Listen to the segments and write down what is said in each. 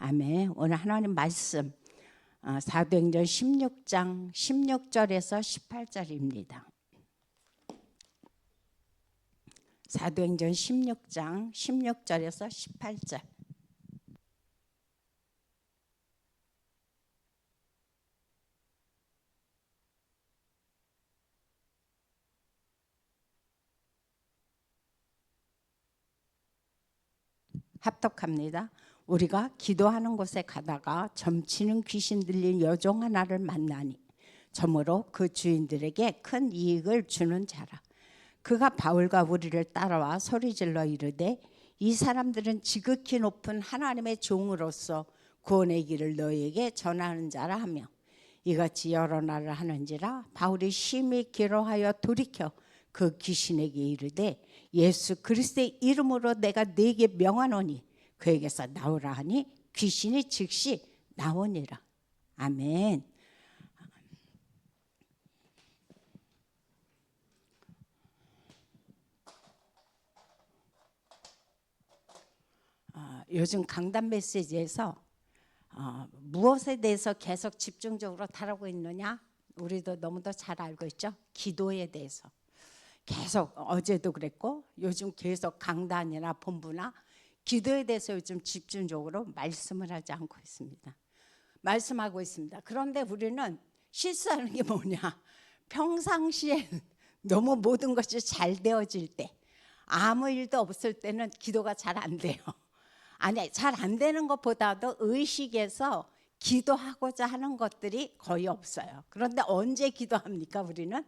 아멘. 오늘 하나님 말씀 사도행전 16장 16절에서 18절입니다. 사도행전 16장 16절에서 18절. 합독합니다. 우리가 기도하는 곳에 가다가 점치는 귀신 들린 여종 하나를 만나니 점으로 그 주인들에게 큰 이익을 주는 자라. 그가 바울과 우리를 따라와 소리질러 이르되 이 사람들은 지극히 높은 하나님의 종으로서 구원의 길을 너희에게 전하는 자라 하며 이같이 여러 날을 하는지라. 바울이 심히 기로하여 돌이켜 그 귀신에게 이르되 예수 그리스도의 이름으로 내가 네게 명하노니 그에게서 나오라 하니 귀신이 즉시 나오니라. 아멘. 요즘 강단 메시지에서 무엇에 대해서 계속 집중적으로 다루고 있느냐? 우리도 너무도 잘 알고 있죠. 기도에 대해서 계속 어제도 그랬고 요즘 계속 강단이나 본부나 기도에 대해서 요즘 집중적으로 말씀을 하지 않고 있습니다. 말씀하고 있습니다. 그런데 우리는 실수하는 게 뭐냐? 평상시에 너무 모든 것이 잘 되어질 때, 아무 일도 없을 때는 기도가 잘 안 돼요. 아니, 잘 안 되는 것보다도 의식에서 기도하고자 하는 것들이 거의 없어요. 그런데 언제 기도합니까? 우리는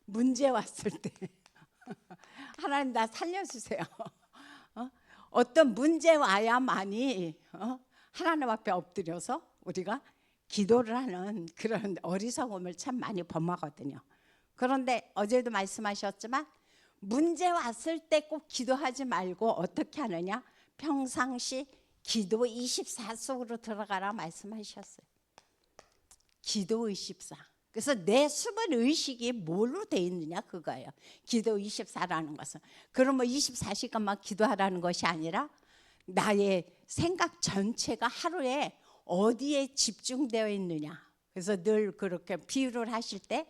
문제 왔을 때. 하나님 나 살려주세요. 어떤 문제 와야만이 하나님 앞에 엎드려서 우리가 기도를 하는 그런 어리석음을 참 많이 범하거든요. 그런데 어제도 말씀하셨지만 문제 왔을 때 꼭 기도하지 말고 어떻게 하느냐? 평상시 기도 24 속으로 들어가라 말씀하셨어요. 기도 24. 그래서 내 숨은 의식이 뭘로 돼 있느냐 그거예요. 기도 24라는 것은. 그러면 24시간만 기도하라는 것이 아니라 나의 생각 전체가 하루에 어디에 집중되어 있느냐. 그래서 늘 그렇게 비유를 하실 때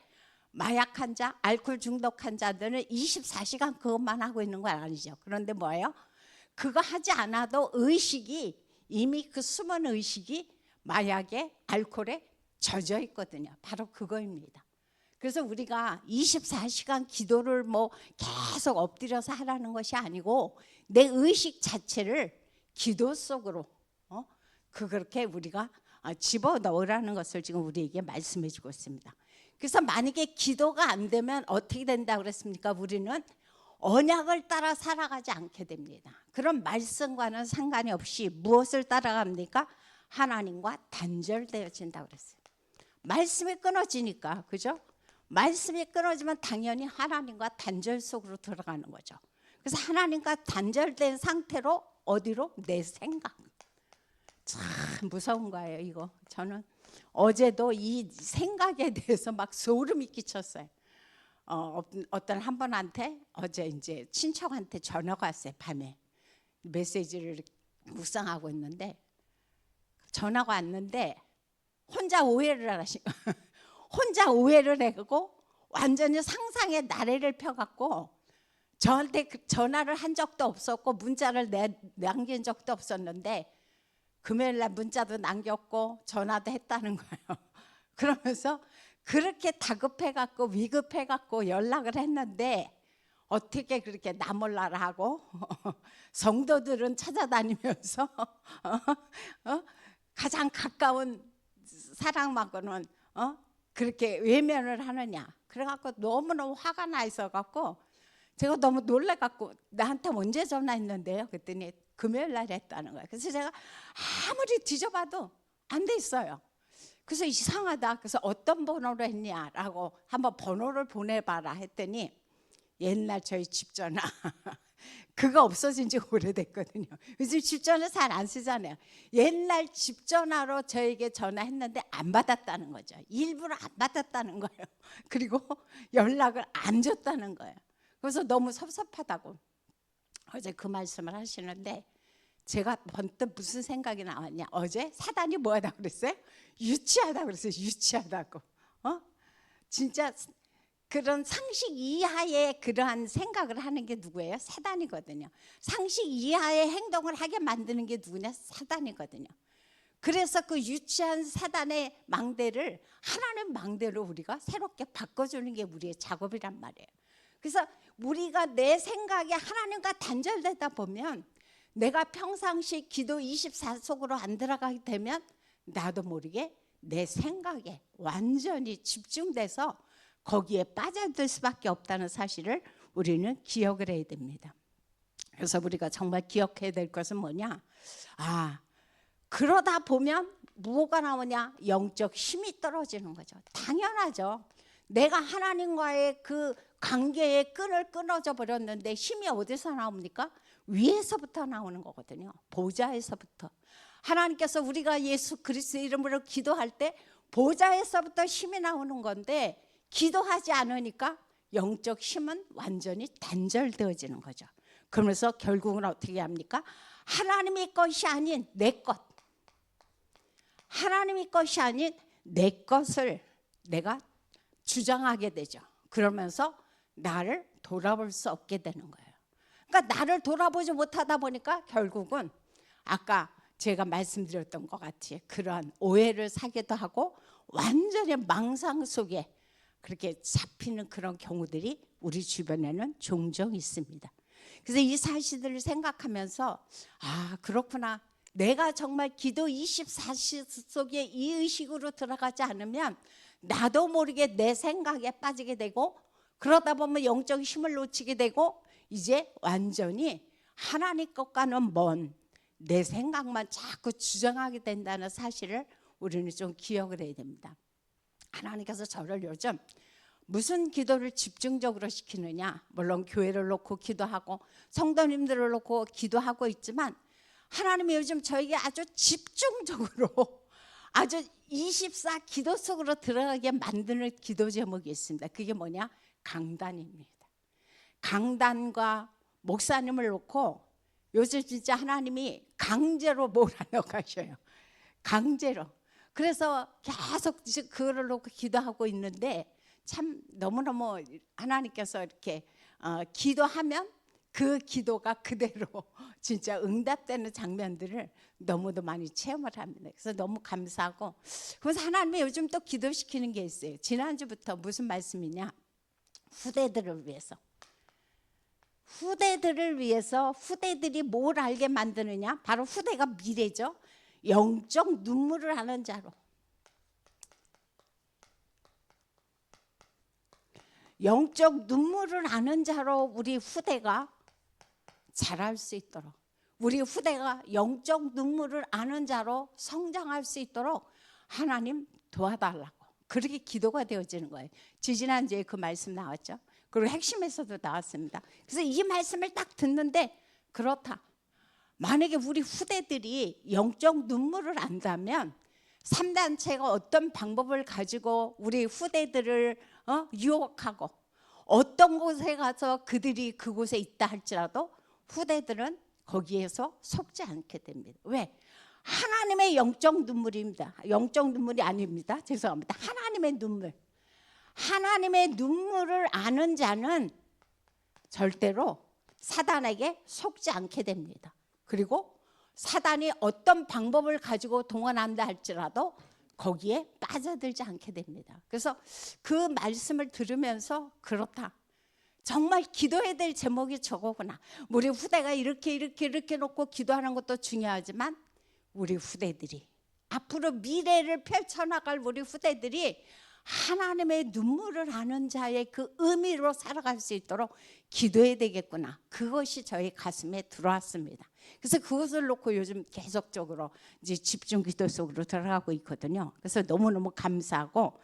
마약 환자, 알코올 중독 환자들은 24시간 그것만 하고 있는 건 아니죠. 그런데 뭐예요? 그거 하지 않아도 의식이 이미 그 숨은 의식이 마약에 알코올에 젖어 있거든요. 바로 그거입니다. 그래서 우리가 24시간 기도를 뭐 계속 엎드려서 하라는 것이 아니고 내 의식 자체를 기도 속으로 그렇게 우리가 집어넣으라는 것을 지금 우리에게 말씀해 주고 있습니다. 그래서 만약에 기도가 안 되면 어떻게 된다고 그랬습니까? 우리는 언약을 따라 살아가지 않게 됩니다. 그런 말씀과는 상관이 없이 무엇을 따라갑니까? 하나님과 단절되어진다고 그랬어요. 말씀이 끊어지니까, 그죠? 말씀이 끊어지면 당연히 하나님과 단절 속으로 들어가는 거죠. 그래서 하나님과 단절된 상태로 어디로? 내 생각. 참 무서운 거예요, 이거. 저는 어제도 이 생각에 대해서 막 소름이 끼쳤어요. 어떤 한 분한테 어제 이제 친척한테 전화가 왔어요. 밤에 메시지를 묵상하고 있는데 전화가 왔는데 혼자 오해를 하시 혼자 오해를 해고 완전히 상상의 나래를 펴갖고 저한테 전화를 한 적도 없었고 문자를 남긴 적도 없었는데 금요일날 문자도 남겼고 전화도 했다는 거예요. 그러면서 그렇게 다급해갖고 위급해갖고 연락을 했는데 어떻게 그렇게 나 몰라라 하고 성도들은 찾아다니면서 가장 가까운 사람하고는 그렇게 외면을 하느냐. 그래갖고 너무너무 화가 나 있어갖고 제가 너무 놀래갖고 나한테 언제 전화했는데요? 그랬더니 금요일 날 했다는 거예요. 그래서 제가 아무리 뒤져봐도 안 돼 있어요. 그래서 이상하다. 그래서 어떤 번호로 했냐라고 한번 번호를 보내봐라 했더니 옛날 저희 집 전화 그거 없어진 지 오래됐거든요. 요즘 집 전화 잘 안 쓰잖아요. 옛날 집 전화로 저에게 전화했는데 안 받았다는 거죠. 일부러 안 받았다는 거예요. 그리고 연락을 안 줬다는 거예요. 그래서 너무 섭섭하다고 어제 그 말씀을 하시는데 제가 번뜩 무슨 생각이 나왔냐? 어제 사단이 뭐하다 그랬어요? 유치하다 그랬어요. 유치하다고. 진짜 그런 상식 이하의 그러한 생각을 하는 게 누구예요? 사단이거든요. 상식 이하의 행동을 하게 만드는 게 누구냐? 사단이거든요. 그래서 그 유치한 사단의 망대를 하나님 망대로 우리가 새롭게 바꿔주는 게 우리의 작업이란 말이에요. 그래서 우리가 내 생각에 하나님과 단절되다 보면 내가 평상시 기도 24속으로 안 들어가게 되면 나도 모르게 내 생각에 완전히 집중돼서 거기에 빠져들 수밖에 없다는 사실을 우리는 기억을 해야 됩니다. 그래서 우리가 정말 기억해야 될 것은 뭐냐? 그러다 보면 뭐가 나오냐? 영적 힘이 떨어지는 거죠. 당연하죠. 내가 하나님과의 그 관계의 끈을 끊어져 버렸는데 힘이 어디서 나옵니까? 위에서부터 나오는 거거든요. 보좌에서부터. 하나님께서 우리가 예수 그리스도 이름으로 기도할 때 보좌에서부터 힘이 나오는 건데 기도하지 않으니까 영적 힘은 완전히 단절되어지는 거죠. 그러면서 결국은 어떻게 합니까? 하나님의 것이 아닌 내 것, 하나님의 것이 아닌 내 것을 내가 주장하게 되죠. 그러면서 나를 돌아볼 수 없게 되는 거예요. 그러니까 나를 돌아보지 못하다 보니까 결국은 아까 제가 말씀드렸던 것 같이 그러한 오해를 사기도 하고 완전히 망상 속에 그렇게 잡히는 그런 경우들이 우리 주변에는 종종 있습니다. 그래서 이 사실들을 생각하면서 그렇구나. 내가 정말 기도 24시 속에 이 의식으로 들어가지 않으면 나도 모르게 내 생각에 빠지게 되고 그러다 보면 영적 힘을 놓치게 되고 이제 완전히 하나님 것과는 먼 내 생각만 자꾸 주장하게 된다는 사실을 우리는 좀 기억을 해야 됩니다. 하나님께서 저를 요즘 무슨 기도를 집중적으로 시키느냐, 물론 교회를 놓고 기도하고 성도님들을 놓고 기도하고 있지만 하나님이 요즘 저에게 아주 집중적으로 아주 24 기도 속으로 들어가게 만드는 기도 제목이 있습니다. 그게 뭐냐? 강단입니다. 강단과 목사님을 놓고 요즘 진짜 하나님이 강제로 몰아넣으셔요. 강제로. 그래서 계속 그거를 놓고 기도하고 있는데 참 너무너무 하나님께서 이렇게 기도하면 그 기도가 그대로 진짜 응답되는 장면들을 너무도 많이 체험을 합니다. 그래서 너무 감사하고 그래서 하나님이 요즘 또 기도시키는 게 있어요. 지난주부터 무슨 말씀이냐? 후대들을 위해서. 후대들을 위해서 후대들이 뭘 알게 만드느냐? 바로 후대가 미래죠. 영적 눈물을 하는 자로. 영적 눈물을 아는 자로 우리 후대가 자랄 수 있도록 우리 후대가 영적 눈물을 아는 자로 성장할 수 있도록 하나님 도와달라고 그렇게 기도가 되어지는 거예요. 지지난주에 그 말씀 나왔죠. 그리고 핵심에서도 나왔습니다. 그래서 이 말씀을 딱 듣는데 그렇다. 만약에 우리 후대들이 영적 눈물을 안다면 3단체가 어떤 방법을 가지고 우리 후대들을 유혹하고 어떤 곳에 가서 그들이 그곳에 있다 할지라도 후대들은 거기에서 속지 않게 됩니다. 왜? 하나님의 영적 눈물입니다. 영적 눈물이 아닙니다. 죄송합니다. 하나님의 눈물. 하나님의 눈물을 아는 자는 절대로 사단에게 속지 않게 됩니다. 그리고 사단이 어떤 방법을 가지고 동원한다 할지라도 거기에 빠져들지 않게 됩니다. 그래서 그 말씀을 들으면서 그렇다. 정말 기도해야 될 제목이 저거구나. 우리 후대가 이렇게 놓고 기도하는 것도 중요하지만 우리 후대들이 앞으로 미래를 펼쳐나갈 우리 후대들이 하나님의 눈물을 아는 자의 그 의미로 살아갈 수 있도록 기도해야 되겠구나. 그것이 저희 가슴에 들어왔습니다. 그래서 그것을 놓고 요즘 계속적으로 이제 집중 기도 속으로 들어가고 있거든요. 그래서 너무너무 감사하고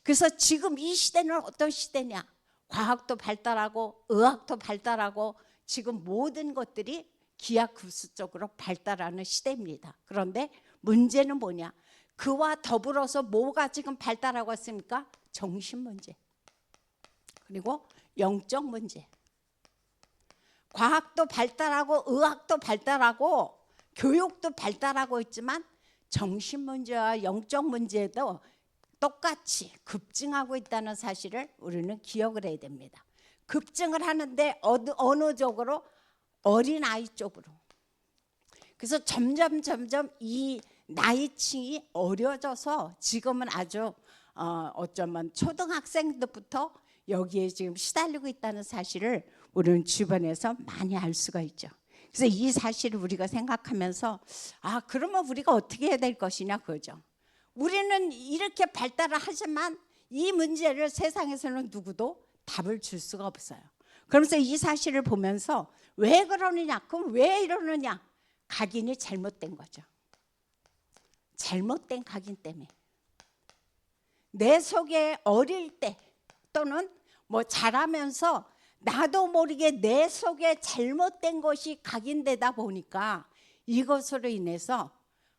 그래서 지금 이 시대는 어떤 시대냐? 과학도 발달하고 의학도 발달하고 지금 모든 것들이 기하급수적으로 발달하는 시대입니다. 그런데 문제는 뭐냐? 그와 더불어서 뭐가 지금 발달하고 있습니까? 정신 문제 그리고 영적 문제. 과학도 발달하고 의학도 발달하고 교육도 발달하고 있지만 정신 문제와 영적 문제도 똑같이 급증하고 있다는 사실을 우리는 기억을 해야 됩니다. 급증을 하는데 어느 쪽으로? 어린아이 쪽으로. 그래서 점점 이 나이층이 어려져서 지금은 아주 어쩌면 초등학생들부터 여기에 지금 시달리고 있다는 사실을 우리는 주변에서 많이 알 수가 있죠. 그래서 이 사실을 우리가 생각하면서 그러면 우리가 어떻게 해야 될 것이냐 그거죠. 우리는 이렇게 발달을 하지만 이 문제를 세상에서는 누구도 답을 줄 수가 없어요. 그러면서 이 사실을 보면서 왜 그러느냐? 그럼 왜 이러느냐? 각인이 잘못된 거죠. 잘못된 각인 때문에. 내 속에 어릴 때 또는 뭐 자라면서 나도 모르게 내 속에 잘못된 것이 각인되다 보니까 이것으로 인해서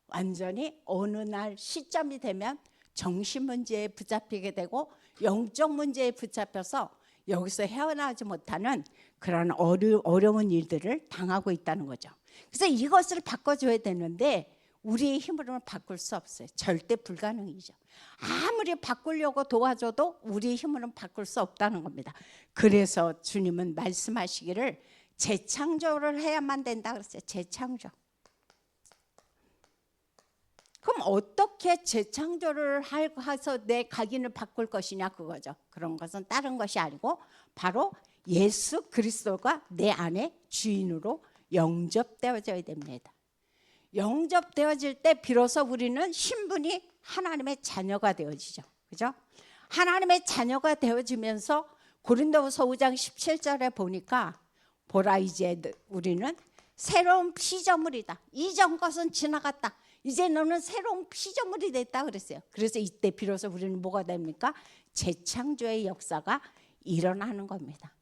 완전히 어느 날 시점이 되면 정신 문제에 붙잡히게 되고 영적 문제에 붙잡혀서 여기서 헤어나지 못하는 그런 어려운 일들을 당하고 있다는 거죠. 그래서 이것을 바꿔줘야 되는데 우리의 힘으로는 바꿀 수 없어요. 절대 불가능이죠. 아무리 바꾸려고 도와줘도 우리의 힘으로는 바꿀 수 없다는 겁니다. 그래서 주님은 말씀하시기를 재창조를 해야만 된다 그랬어요. 재창조. 그럼 어떻게 재창조를 해서 내 각인을 바꿀 것이냐 그거죠. 그런 것은 다른 것이 아니고 바로 예수 그리스도가 내 안에 주인으로 영접되어져야 됩니다. 영접되어질 때 비로소 우리는 신분이 하나님의 자녀가 되어지죠. 그죠? 하나님의 자녀가 되어지면서 고린도후서 5장 17절에 보니까 보라 이제 우리는 새로운 피조물이다. 이전 것은 지나갔다. 이제 너는 새로운 피조물이 됐다 그랬어요. 그래서 이때 비로소 우리는 뭐가 됩니까? 재창조의 역사가 일어나는 겁니다.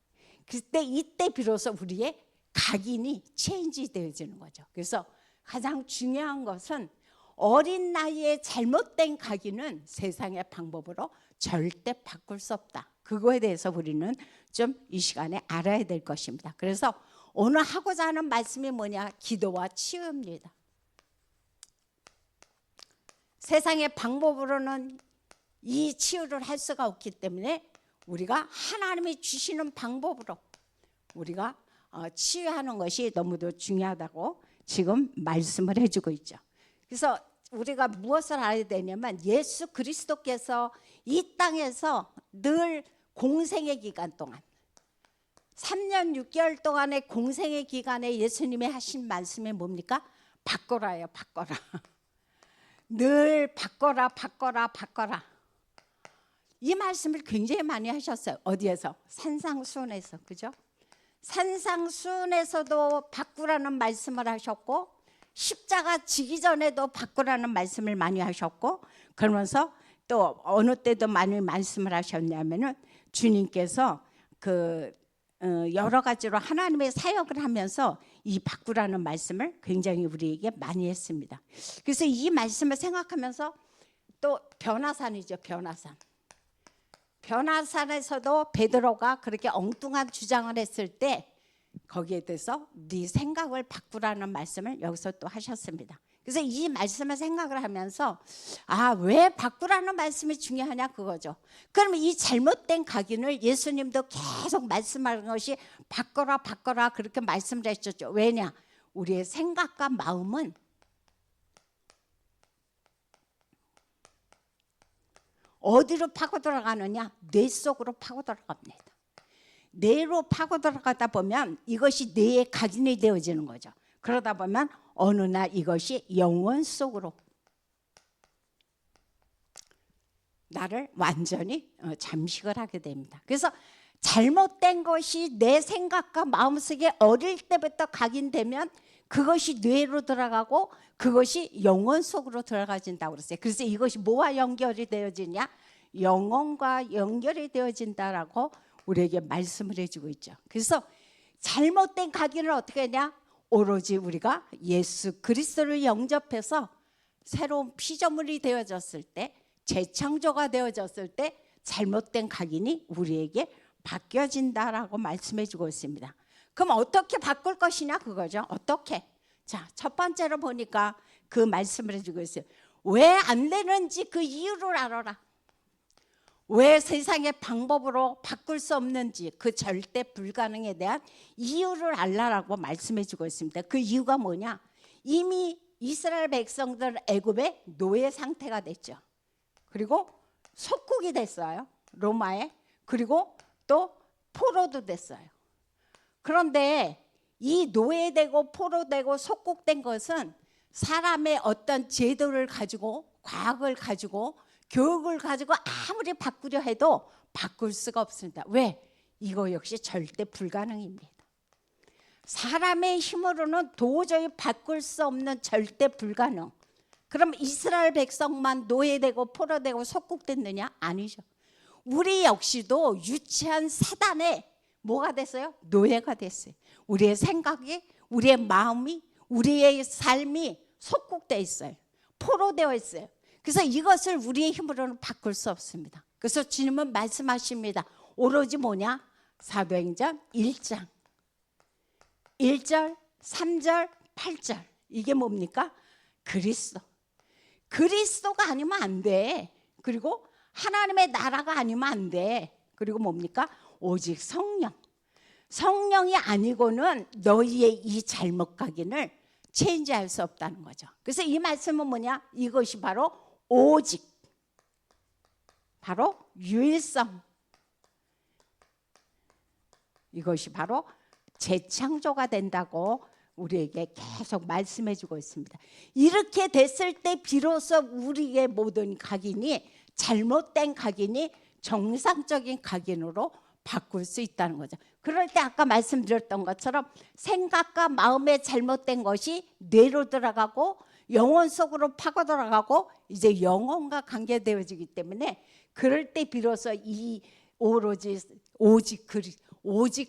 이때 비로소 우리의 각인이 체인지 되어지는 거죠. 그래서 가장 중요한 것은 어린 나이에 잘못된 각인은 세상의 방법으로 절대 바꿀 수 없다. 그거에 대해서 우리는 좀 이 시간에 알아야 될 것입니다. 그래서 오늘 하고자 하는 말씀이 뭐냐? 기도와 치유입니다. 세상의 방법으로는 이 치유를 할 수가 없기 때문에 우리가 하나님이 주시는 방법으로 우리가 치유하는 것이 너무도 중요하다고 지금 말씀을 해주고 있죠. 그래서 우리가 무엇을 알아야 되냐면 예수 그리스도께서 이 땅에서 늘 공생의 기간 동안 3년 6개월 동안의 공생의 기간에 예수님이 하신 말씀이 뭡니까? 바꿔라예요. 바꿔라. 늘 바꿔라 바꿔라 바꿔라. 이 말씀을 굉장히 많이 하셨어요. 어디에서? 산상수훈에서. 그죠? 산상수훈에서도 바꾸라는 말씀을 하셨고 십자가 지기 전에도 바꾸라는 말씀을 많이 하셨고 그러면서 또 어느 때도 많이 말씀을 하셨냐면은 주님께서 여러 가지로 하나님의 사역을 하면서 이 바꾸라는 말씀을 굉장히 우리에게 많이 했습니다. 그래서 이 말씀을 생각하면서 또 변화산이죠. 변화산. 변화산에서도 베드로가 그렇게 엉뚱한 주장을 했을 때 거기에 대해서 네 생각을 바꾸라는 말씀을 여기서 또 하셨습니다. 그래서 이 말씀을 생각을 하면서 왜 바꾸라는 말씀이 중요하냐 그거죠. 그러면 이 잘못된 각인을 예수님도 계속 말씀하는 것이 바꿔라 바꿔라 그렇게 말씀을 하셨죠. 왜냐? 우리의 생각과 마음은 어디로 파고 들어가느냐? 뇌 속으로 파고 들어갑니다. 뇌로 파고 들어가다 보면 이것이 뇌의 각인이 되어지는 거죠. 그러다 보면 어느 날 이것이 영혼 속으로 나를 완전히 잠식을 하게 됩니다. 그래서 잘못된 것이 내 생각과 마음속에 어릴 때부터 각인되면 그것이 뇌로 들어가고 그것이 영혼 속으로 들어가진다고 그랬어요. 그래서 이것이 뭐와 연결이 되어지냐? 영혼과 연결이 되어진다라고 우리에게 말씀을 해주고 있죠. 그래서 잘못된 각인을 어떻게 하냐? 오로지 우리가 예수 그리스도를 영접해서 새로운 피조물이 되어졌을 때, 재창조가 되어졌을 때 잘못된 각인이 우리에게 바뀌어진다라고 말씀해 주고 있습니다. 그럼 어떻게 바꿀 것이냐 그거죠. 어떻게? 자, 첫 번째로 보니까 그 말씀을 해주고 있어요. 왜 안 되는지 그 이유를 알아라. 왜 세상의 방법으로 바꿀 수 없는지 그 절대 불가능에 대한 이유를 알라라고 말씀해 주고 있습니다. 그 이유가 뭐냐? 이미 이스라엘 백성들 애굽의 노예 상태가 됐죠. 그리고 속국이 됐어요. 로마에. 그리고 또 포로도 됐어요. 그런데 이 노예되고 포로되고 속국된 것은 사람의 어떤 제도를 가지고 과학을 가지고 교육을 가지고 아무리 바꾸려 해도 바꿀 수가 없습니다. 왜? 이거 역시 절대 불가능입니다. 사람의 힘으로는 도저히 바꿀 수 없는 절대 불가능. 그럼 이스라엘 백성만 노예되고 포로되고 속국됐느냐? 아니죠. 우리 역시도 유치한 사단에 뭐가 됐어요? 노예가 됐어요. 우리의 생각이, 우리의 마음이, 우리의 삶이 속국되어 있어요. 포로되어 있어요. 그래서 이것을 우리의 힘으로는 바꿀 수 없습니다. 그래서 주님은 말씀하십니다. 오로지 뭐냐? 사도행전 1장 1절, 3절, 8절. 이게 뭡니까? 그리스도. 그리스도가 아니면 안 돼. 그리고 하나님의 나라가 아니면 안 돼. 그리고 뭡니까? 오직 성령. 성령이 아니고는 너희의 이 잘못 각인을 체인지할 수 없다는 거죠. 그래서 이 말씀은 뭐냐? 이것이 바로 오직, 바로 유일성, 이것이 바로 재창조가 된다고 우리에게 계속 말씀해 주고 있습니다. 이렇게 됐을 때 비로소 우리의 모든 각인이 잘못된 각인이 정상적인 각인으로 바꿀 수 있다는 거죠. 그럴 때 아까 말씀드렸던 것처럼 생각과 마음의 잘못된 것이 뇌로 들어가고 영혼 속으로 파고 들어가고 이제 영혼과 관계되어지기 때문에 그럴 때 비로소 이 오직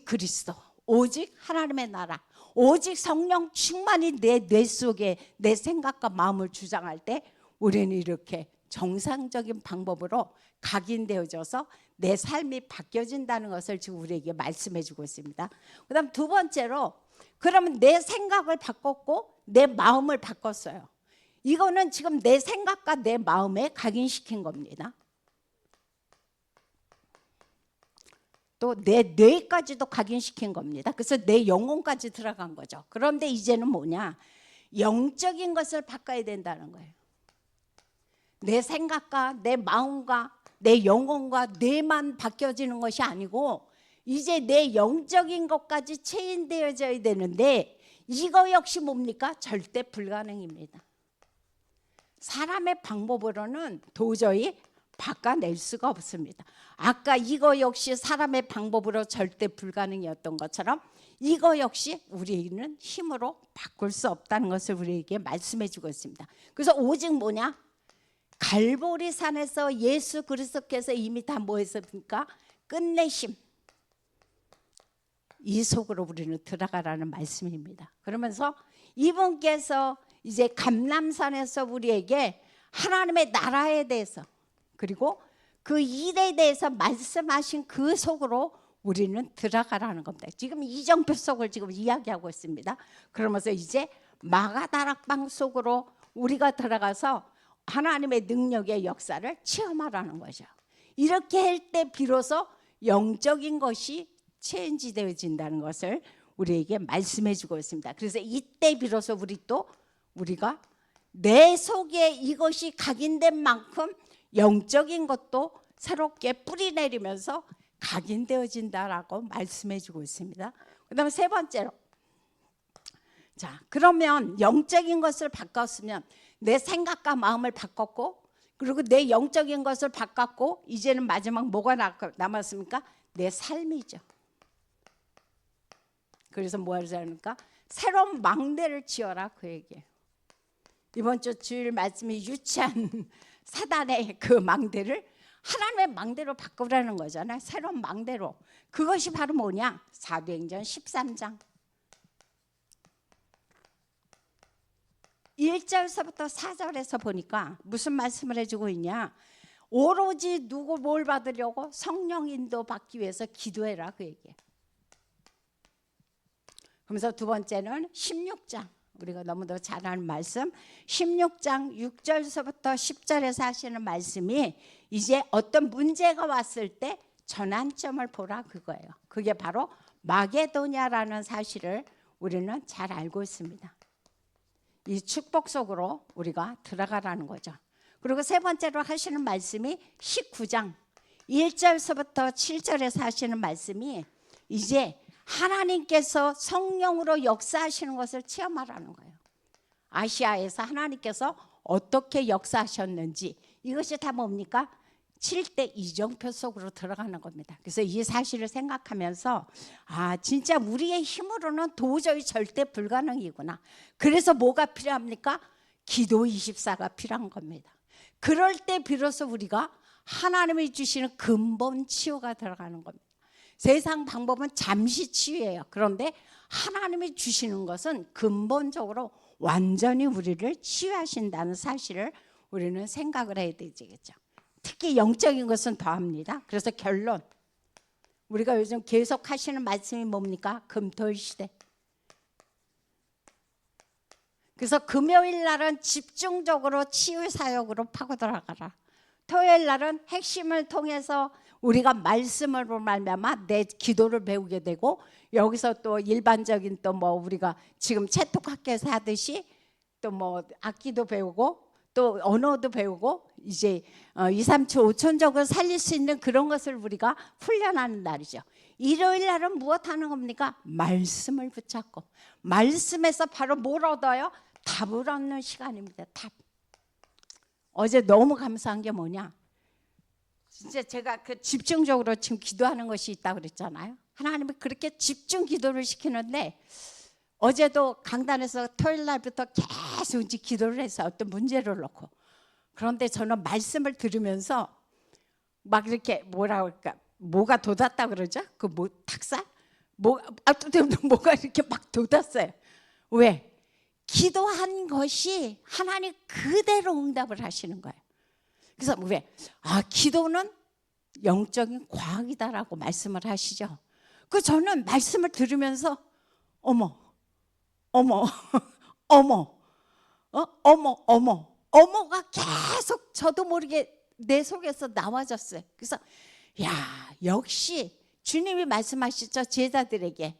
그리스도, 오직 하나님의 나라, 오직 성령 충만이 내 뇌 속에 내 생각과 마음을 주장할 때 우리는 이렇게 정상적인 방법으로 각인되어져서 내 삶이 바뀌어진다는 것을 지금 우리에게 말씀해 주고 있습니다. 그 다음 두 번째로, 그러면 내 생각을 바꿨고 내 마음을 바꿨어요. 이거는 지금 내 생각과 내 마음에 각인시킨 겁니다. 또 내 뇌까지도 각인시킨 겁니다. 그래서 내 영혼까지 들어간 거죠. 그런데 이제는 뭐냐? 영적인 것을 바꿔야 된다는 거예요. 내 생각과 내 마음과 내 영혼과 뇌만 바뀌어지는 것이 아니고 이제 내 영적인 것까지 체인되어져야 되는데 이거 역시 뭡니까? 절대 불가능입니다. 사람의 방법으로는 도저히 바꿔낼 수가 없습니다. 아까 이거 역시 사람의 방법으로 절대 불가능이었던 것처럼 이거 역시 우리는 힘으로 바꿀 수 없다는 것을 우리에게 말씀해 주고 있습니다. 그래서 오직 뭐냐? 갈보리 산에서 예수 그리스도께서 이미 다 뭐 했습니까? 끝내심. 이 속으로 우리는 들어가라는 말씀입니다. 그러면서 이분께서 이제 감람산에서 우리에게 하나님의 나라에 대해서 그리고 그 일에 대해서 말씀하신 그 속으로 우리는 들어가라는 겁니다. 지금 이정표 속을 지금 이야기하고 있습니다. 그러면서 이제 마가다락방 속으로 우리가 들어가서 하나님의 능력의 역사를 체험하라는 거죠. 이렇게 할 때 비로소 영적인 것이 체인지되어진다는 것을 우리에게 말씀해 주고 있습니다. 그래서 이때 비로소 우리가 내 속에 이것이 각인된 만큼 영적인 것도 새롭게 뿌리 내리면서 각인되어진다라고 말씀해 주고 있습니다. 그다음에 세 번째로, 자, 그러면 영적인 것을 바꿨으면 내 생각과 마음을 바꿨고 그리고 내 영적인 것을 바꿨고 이제는 마지막 뭐가 남았습니까? 내 삶이죠. 그래서 뭐 하자니까 새로운 망대를 지어라 그 얘기예요. 이번 주 주일 말씀이 유치한 사단의 그 망대를 하나님의 망대로 바꾸라는 거잖아요. 새로운 망대로. 그것이 바로 뭐냐? 사도행전 13장 1절서부터 4절에서 보니까 무슨 말씀을 해주고 있냐? 오로지 누구 뭘 받으려고? 성령 인도 받기 위해서 기도해라 그 얘기예요. 그러면서 두 번째는 16장 우리가 너무도 잘 아는 말씀 16장 6절서부터 10절에서 하시는 말씀이 이제 어떤 문제가 왔을 때 전환점을 보라 그거예요. 그게 바로 마게도냐라는 사실을 우리는 잘 알고 있습니다. 이 축복 속으로 우리가 들어가라는 거죠. 그리고 세 번째로 하시는 말씀이 19장 1절서부터 7절에서 하시는 말씀이 이제 하나님께서 성령으로 역사하시는 것을 체험하라는 거예요. 아시아에서 하나님께서 어떻게 역사하셨는지 이것이 다 뭡니까? 7대 이정표 속으로 들어가는 겁니다. 그래서 이 사실을 생각하면서 아 진짜 우리의 힘으로는 도저히 절대 불가능이구나. 그래서 뭐가 필요합니까? 기도 24가 필요한 겁니다. 그럴 때 비로소 우리가 하나님이 주시는 근본 치유가 들어가는 겁니다. 세상 방법은 잠시 치유예요. 그런데 하나님이 주시는 것은 근본적으로 완전히 우리를 치유하신다는 사실을 우리는 생각을 해야 되겠죠. 특히 영적인 것은 더합니다. 그래서 결론 우리가 요즘 계속 하시는 말씀이 뭡니까? 금토일 시대. 그래서 금요일 날은 집중적으로 치유 사역으로 파고 들어가라. 토요일 날은 핵심을 통해서 우리가 말씀으로 말미암아 내 기도를 배우게 되고 여기서 또 일반적인 또 뭐 우리가 지금 채톡학교에서 하듯이 또 뭐 악기도 배우고 또 언어도 배우고 이제 2, 3초, 5천적을 살릴 수 있는 그런 것을 우리가 훈련하는 날이죠. 일요일 날은 무엇 하는 겁니까? 말씀을 붙잡고 말씀에서 바로 뭘 얻어요? 답을 얻는 시간입니다. 답. 어제 너무 감사한 게 뭐냐? 진짜 제가 그 집중적으로 지금 기도하는 것이 있다고 그랬잖아요. 하나님이 그렇게 집중 기도를 시키는데 어제도 강단에서 토요일 날부터 계속 이제 기도를 해서 어떤 문제를 놓고 그런데 저는 말씀을 들으면서 막 이렇게 뭐라 그럴까 뭐가 돋았다 그러죠? 그 뭐 탁살? 뭐가 이렇게 막 돋았어요. 왜? 기도한 것이 하나님 그대로 응답을 하시는 거예요. 그래서 왜? 기도는 영적인 과학이다라고 말씀을 하시죠. 그 저는 말씀을 들으면서 어머가 계속 저도 모르게 내 속에서 나와졌어요. 그래서 야 역시 주님이 말씀하시죠 제자들에게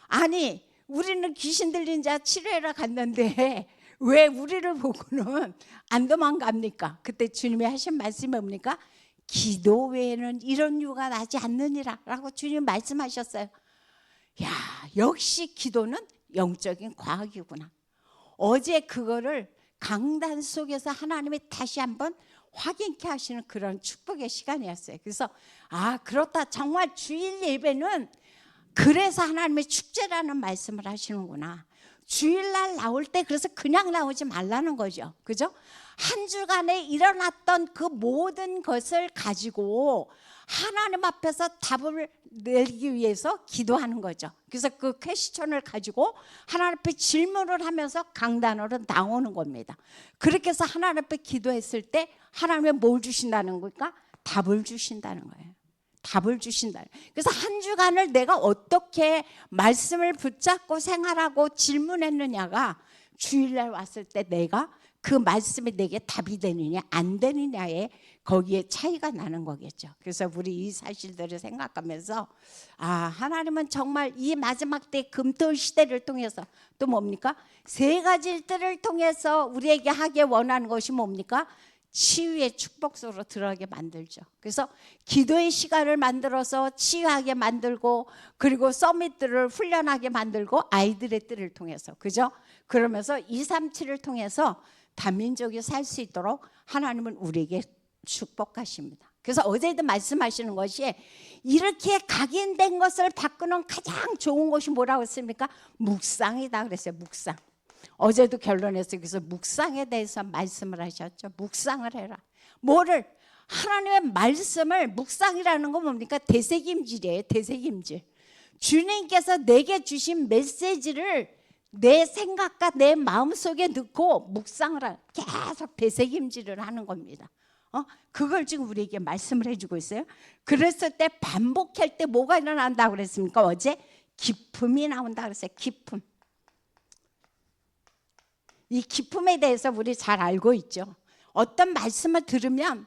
아니 우리는 귀신 들린 자 치료하러 갔는데 왜 우리를 보고는 안 도망갑니까? 그때 주님이 하신 말씀이 뭡니까? 기도 외에는 이런 유가 나지 않느니라 라고 주님 말씀하셨어요. 야 역시 기도는 영적인 과학이구나. 어제 그거를 강단 속에서 하나님이 다시 한번 확인케 하시는 그런 축복의 시간이었어요. 그래서 그렇다 정말 주일 예배는 그래서 하나님의 축제라는 말씀을 하시는구나. 주일날 나올 때 그래서 그냥 나오지 말라는 거죠. 그죠? 한 주간에 일어났던 그 모든 것을 가지고 하나님 앞에서 답을 내기 위해서 기도하는 거죠. 그래서 그 퀘스천을 가지고 하나님 앞에 질문을 하면서 강단으로 나오는 겁니다. 그렇게 해서 하나님 앞에 기도했을 때 하나님이 뭘 주신다는 걸까? 답을 주신다는 거예요. 답을 주신다. 그래서 한 주간을 내가 어떻게 말씀을 붙잡고 생활하고 질문했느냐가 주일날 왔을 때 내가 그 말씀이 내게 답이 되느냐 안 되느냐에 거기에 차이가 나는 거겠죠. 그래서 우리 이 사실들을 생각하면서 하나님은 정말 이 마지막 때 금토 시대를 통해서 또 뭡니까? 세 가지 일들을 통해서 우리에게 하게 원하는 것이 뭡니까? 치유의 축복 속으로 들어가게 만들죠. 그래서 기도의 시간을 만들어서 치유하게 만들고 그리고 서밋들을 훈련하게 만들고 아이들의 뜰을 통해서 그죠? 그러면서 237을 통해서 다민족이 살 수 있도록 하나님은 우리에게 축복하십니다. 그래서 어제도 말씀하시는 것이 이렇게 각인된 것을 바꾸는 가장 좋은 것이 뭐라고 했습니까? 묵상이다 그랬어요. 묵상. 어제도 결론했어요. 그래서 묵상에 대해서 말씀을 하셨죠. 묵상을 해라. 뭐를? 하나님의 말씀을 묵상이라는 건 뭡니까? 되새김질이에요. 되새김질. 주님께서 내게 주신 메시지를 내 생각과 내 마음속에 넣고 묵상을 계속 되새김질을 하는 겁니다. 그걸 지금 우리에게 말씀을 해주고 있어요. 그랬을 때 반복할 때 뭐가 일어난다고 그랬습니까? 어제 기쁨이 나온다 그랬어요. 기쁨. 이 기쁨에 대해서 우리 잘 알고 있죠. 어떤 말씀을 들으면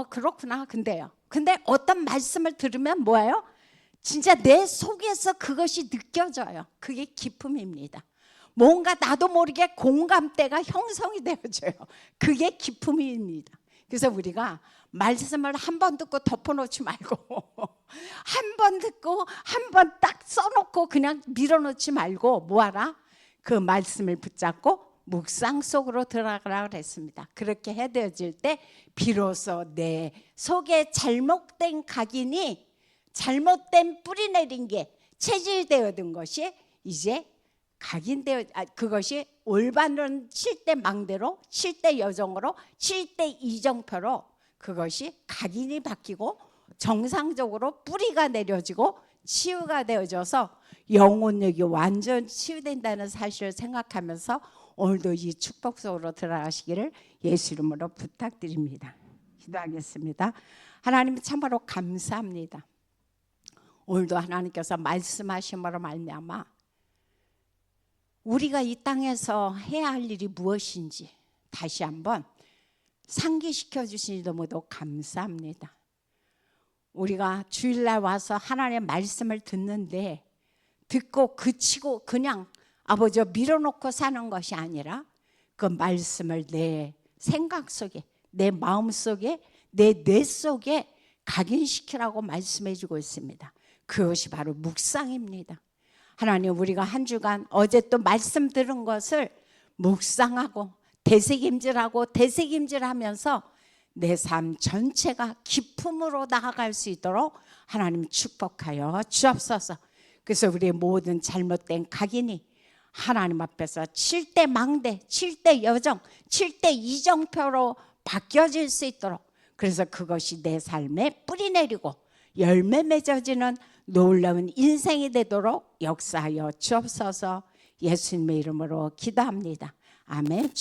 그렇구나. 근데 어떤 말씀을 들으면 뭐예요? 진짜 내 속에서 그것이 느껴져요. 그게 기쁨입니다. 뭔가 나도 모르게 공감대가 형성이 되어져요. 그게 기쁨입니다. 그래서 우리가 말씀을 한 번 듣고 덮어놓지 말고 한 번 듣고 한 번 딱 써놓고 그냥 밀어놓지 말고 뭐하라? 그 말씀을 붙잡고 묵상 속으로 들어가라 그랬습니다. 그렇게 해되어질 때 비로소 내 속에 잘못된 각인이 잘못된 뿌리 내린 게 체질되어든 것이 이제 각인되어 그것이 올바른 7대 망대로 7대 여정으로 7대 이정표로 그것이 각인이 바뀌고 정상적으로 뿌리가 내려지고 치유가 되어져서 영혼력이 완전 치유된다는 사실을 생각하면서 오늘도 이 축복 속으로 들어가시기를 예수 이름으로 부탁드립니다. 기도하겠습니다. 하나님 참으로 감사합니다. 오늘도 하나님께서 말씀하심으로 말미암아 우리가 이 땅에서 해야 할 일이 무엇인지 다시 한번 상기시켜 주시니 너무도 감사합니다. 우리가 주일날 와서 하나님의 말씀을 듣는데 듣고 그치고 그냥 아버지 밀어놓고 사는 것이 아니라 그 말씀을 내 생각 속에 내 마음 속에 내 뇌 속에 각인시키라고 말씀해 주고 있습니다. 그것이 바로 묵상입니다. 하나님 우리가 한 주간 어제 또 말씀 들은 것을 묵상하고 되새김질하면서 내 삶 전체가 기쁨으로 나아갈 수 있도록 하나님 축복하여 주옵소서. 그래서 우리의 모든 잘못된 각인이 하나님 앞에서 7대 망대, 7대 여정, 7대 이정표로 바뀌어질 수 있도록 그래서 그것이 내 삶에 뿌리 내리고 열매 맺어지는 놀라운 인생이 되도록 역사하여 주옵소서. 예수님의 이름으로 기도합니다. 아멘.